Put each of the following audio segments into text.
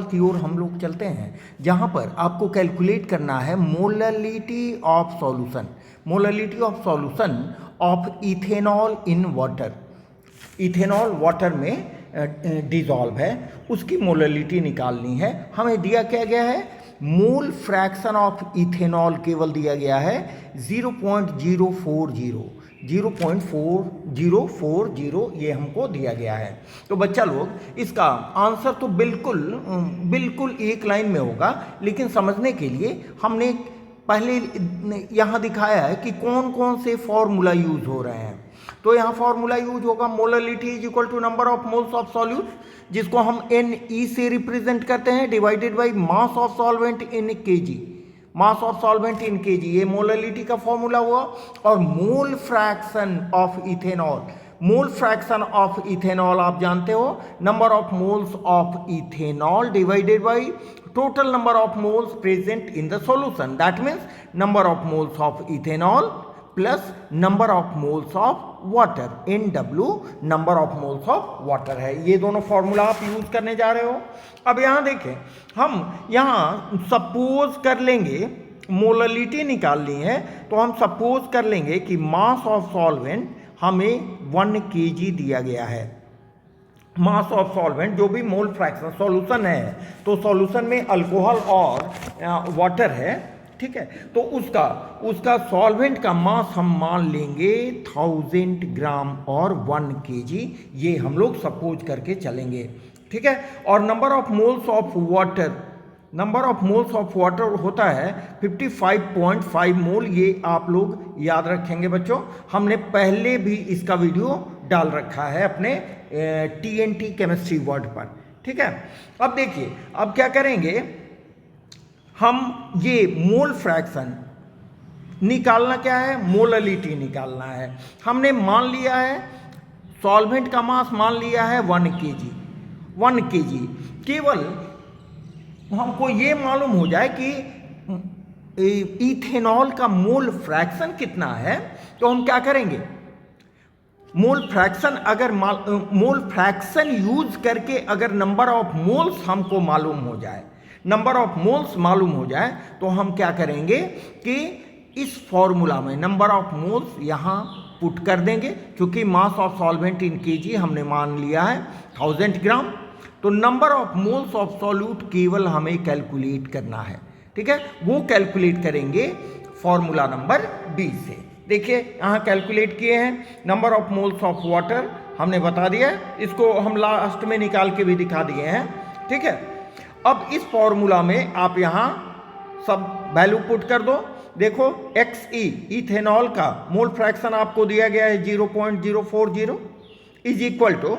की ओर हम लोग चलते हैं, जहाँ पर आपको कैलकुलेट करना है molality of solution, molality of solution of ethanol in water. Ethanol water में डिजॉल्व है, उसकी मोललिटी निकालनी है। हमें दिया क्या गया है, मोल फ्रैक्शन ऑफ इथेनॉल केवल दिया गया है 0.040, 0.4040 ये हमको दिया गया है। तो बच्चा लोग इसका आंसर तो बिल्कुल एक लाइन में होगा, लेकिन समझने के लिए हमने पहले यहाँ दिखाया है कि कौन कौन से फॉर्मूला यूज हो रहे हैं। तो यहाँ फॉर्मूला यूज होगा molality is equal to number of moles of solute, जिसको हम Ne से रिप्रेजेंट करते हैं, divided by mass of solvent in KG, mass of solvent in KG, ये मोललिटी का फॉर्मूला हुआ। और mole fraction of ethanol, mole fraction of ethanol आप जानते हो, number of moles of ethanol divided by total number of moles present in the solution, that means number of moles of ethanol plus number of moles of water, NW number of moles of water है। ये दोनों formula आप use करने जा रहे हो। अब यहाँ देखें, हम यहाँ सपोज कर लेंगे, मोललिटी निकालनी है तो हम सपोज कर लेंगे कि मास ऑफ सॉल्वेंट हमें 1 kg दिया गया है। मास ऑफ सॉल्वेंट जो भी मोल फ्रैक्शन सॉल्यूशन है, तो सॉल्यूशन में अल्कोहल और वाटर है, ठीक है। तो उसका सॉल्वेंट का मास हम मान लेंगे 1000 ग्राम और 1 kg, ये हम लोग सपोज करके चलेंगे, ठीक है। और number of moles of water, number of moles of water होता है 55.5 मोल, ये आप लोग याद रखेंगे बच्चों, हमने पहले भी इसका वीडियो डाल रखा है अपने TNT केमिस्ट्री वर्ड पर, ठीक है। अब देखिए, अब क्या करेंगे, हम ये मोल फ्रैक्शन निकालना क्या है, मोललिटी निकालना है। हमने मान लिया है सॉल्वेंट का मास मान लिया है 1 kg, 1 kg। केवल हमको ये मालूम हो जाए कि इथेनॉल का मोल फ्रैक्शन कितना है, तो हम क्या करेंगे, मोल फ्रैक्शन अगर मोल फ्रैक्शन यूज करके अगर नंबर ऑफ मोल्स हमको मालूम हो जाए, नंबर ऑफ मोल्स मालूम हो जाए, तो हम क्या करेंगे कि इस फॉर्मूला में नंबर ऑफ मोल्स यहाँ पुट कर देंगे, क्योंकि मास ऑफ सॉल्वेंट इन केजी हमने मान लिया है 1000 ग्राम। तो number of moles of solute केवल हमें कैलकुलेट करना है, ठीक है। वो कैलकुलेट करेंगे फॉर्मूला नंबर 20 से। देखिए यहाँ कैलकुलेट किए हैं, number of moles of water हमने बता दिया है, इसको हम लास्ट में निकाल के भी दिखा दिए हैं, ठीक है। अब इस फॉर्मूला में आप यहाँ सब वैल्यू पुट कर दो। देखो Xe इथेनॉल का मोल फ्रैक्शन आपको दिया गया है 0.040 is equal to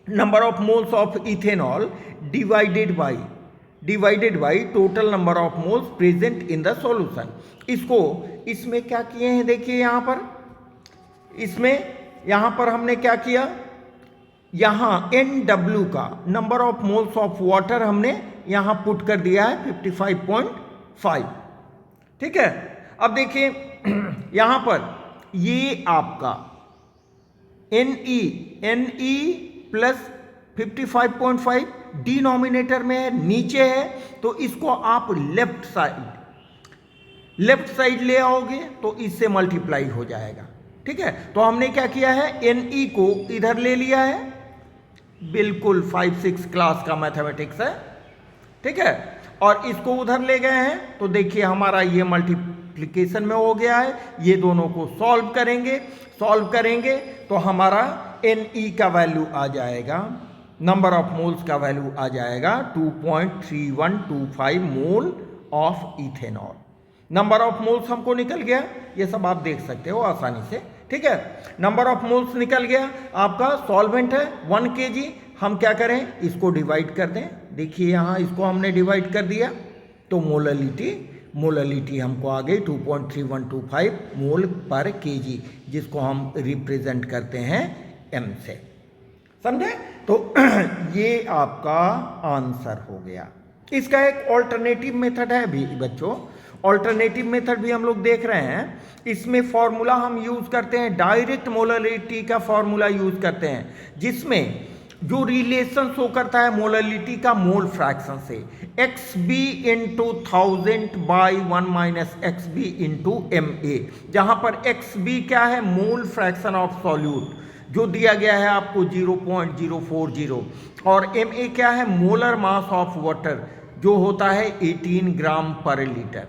number of moles of ethanol divided by total number of moles present in the solution. इसको इसमें क्या किए हैं, देखिए यहाँ पर, यहाँ पर हमने क्या किया, यहाँ NW का number of moles of water हमने यहाँ पुट कर दिया है 55.5, ठीक है। अब देखिए यहाँ पर ये आपका Ne प्लस 55.5 डिनोमिनेटर में है, नीचे है, तो इसको आप लेफ्ट साइड ले आओगे तो इससे मल्टीप्लाई हो जाएगा, ठीक है। तो हमने क्या किया है, Ne को इधर ले लिया है, बिल्कुल 5-6 क्लास का मैथमेटिक्स है, ठीक है। और इसको उधर ले गए हैं, तो देखिए हमारा ये मल्टीप्लिकेशन में हो गया है। ये दोनों को सॉल्व करेंगे तो हमारा Ne का वैल्यू आ जाएगा, नंबर ऑफ मोल्स का वैल्यू आ जाएगा 2.3125 mole of ethanol. Number of moles हमको निकल गया, ये सब आप देख सकते हो आसानी से, ठीक है। नंबर ऑफ मोल्स निकल गया, आपका सॉल्वेंट है 1 kg। हम क्या करें, इसको डिवाइड कर दें। देखिए यहाँ इसको हमने डिवाइड कर दिया, तो मोललिटी हमको आ गई 2.3125 मोल पर केजी, जिसको हम रिप्रेजेंट करते हैं M से, समझे। तो ये आपका आंसर हो गया। इसका एक ऑल्टरनेटिव मेथड है भी बच्चों, ऑल्टरनेटिव मेथड भी हम लोग देख रहे हैं। इसमें फॉर्मूला हम यूज करते हैं, डायरेक्ट मोलरिटी का फॉर्मूला यूज करते हैं, जिसमें जो रिलेशन शो करता है मोलरिटी का मोल फ्रैक्शन से, XB into 1000 by 1 minus XB into MA, जहां पर XB क्या है, मोल फ्रैक्शन ऑफ सॉल्यूट जो दिया गया है आपको 0.040, और MA क्या है, मोलर मास ऑफ वाटर जो होता है 18 ग्राम पर लीटर,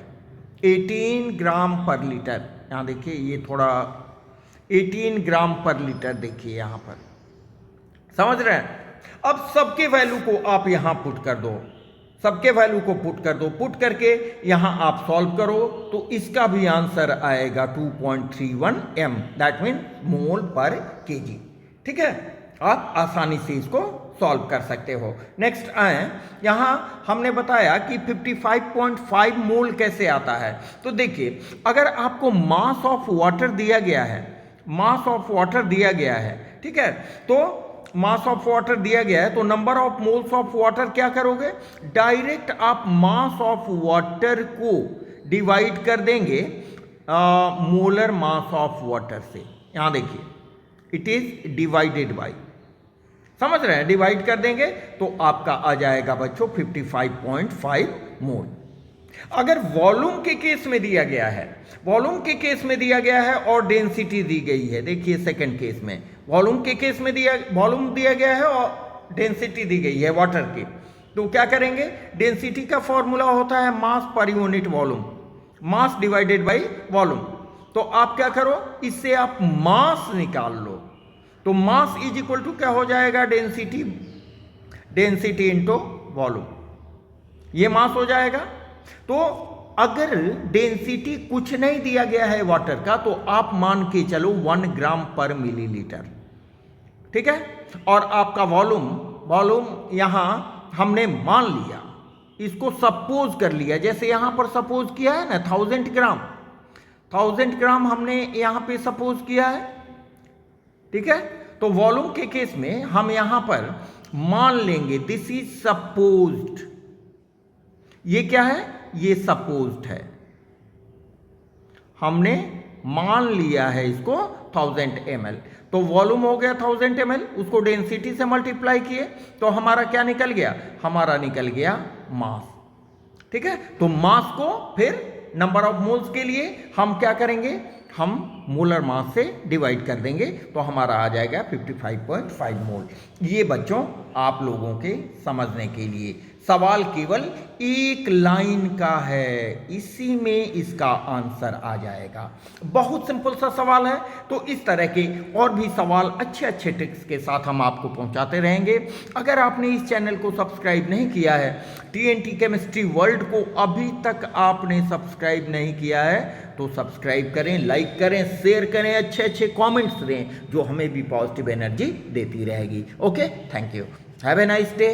18 ग्राम पर लीटर। यहाँ देखिए ये थोड़ा 18 ग्राम पर लीटर देखिए यहाँ पर, समझ रहे हैं। अब सबके वैल्यू को आप यहां पुट कर दो, सबके वैल्यू को पुट कर दो, पुट करके यहां आप सॉल्व करो तो इसका भी आंसर आएगा 2.31 m, दैट मीन मोल पर केजी। ठीक है, आप आसानी से इसको सॉल्व कर सकते हो। नेक्स्ट आए, यहां हमने बताया कि 55.5 मोल कैसे आता है। तो देखिए अगर आपको मास ऑफ वाटर दिया गया है, मास ऑफ वाटर दिया गया है, ठीक है, तो मास ऑफ वाटर दिया गया है तो number of moles of water क्या करोगे, डायरेक्ट आप मास ऑफ वाटर को डिवाइड कर देंगे मोलर मास ऑफ वाटर से। यहां देखिए इट इज डिवाइडेड बाय, समझ रहे हैं, डिवाइड कर देंगे तो आपका आ जाएगा बच्चों 55.5 मोल। अगर वॉल्यूम के केस में दिया गया है, वॉल्यूम के केस में दिया गया है और डेंसिटी दी गई है, देखिए सेकंड केस में वॉल्यूम के केस में वॉल्यूम दिया गया है और डेंसिटी दी गई है वाटर की, तो क्या करेंगे, डेंसिटी का फॉर्मूला होता है mass per unit volume, mass divided by volume. तो आप क्या करो, इससे आप मास निकाल लो, तो मास इज इक्वल टू क्या हो जाएगा, डेंसिटी, डेंसिटी इंटू वॉल्यूम, ये मास हो जाएगा। तो अगर डेंसिटी कुछ नहीं दिया गया है वाटर का तो आप मान के चलो 1 ग्राम पर मिलीलीटर, ठीक है, और आपका वॉल्यूम, वॉल्यूम यहां हमने मान लिया, इसको सपोज कर लिया, जैसे यहां पर सपोज किया है ना 1000 ग्राम, 1000 ग्राम हमने यहां पे सपोज किया है, ठीक है। तो वॉल्यूम के केस में हम यहां पर मान लेंगे दिस इज सपोज्ड, ये क्या है, ये सपोज्ड है, हमने मान लिया है इसको 1000 ml, तो वॉल्यूम हो गया 1000 ml, उसको डेंसिटी से मल्टीप्लाई किए तो हमारा क्या निकल गया, हमारा निकल गया मास, ठीक है। तो मास को फिर नंबर ऑफ मोल्स के लिए हम क्या करेंगे, हम मोलर मास से डिवाइड कर देंगे तो हमारा आ जाएगा 55.5 मोल। ये बच्चों आप लोगों के समझने के लिए, सवाल केवल एक लाइन का है, इसी में इसका आंसर आ जाएगा, बहुत सिंपल सा सवाल है। तो इस तरह के और भी सवाल अच्छे अच्छे ट्रिक्स के साथ हम आपको पहुंचाते रहेंगे। अगर आपने इस चैनल को सब्सक्राइब नहीं किया है, TNT केमिस्ट्री वर्ल्ड को अभी तक आपने सब्सक्राइब नहीं किया है तो सब्सक्राइब करें, लाइक करें, शेयर करें, अच्छे अच्छे कमेंट्स दें जो हमें भी पॉजिटिव एनर्जी देती रहेगी। Okay, thank you, have a nice day.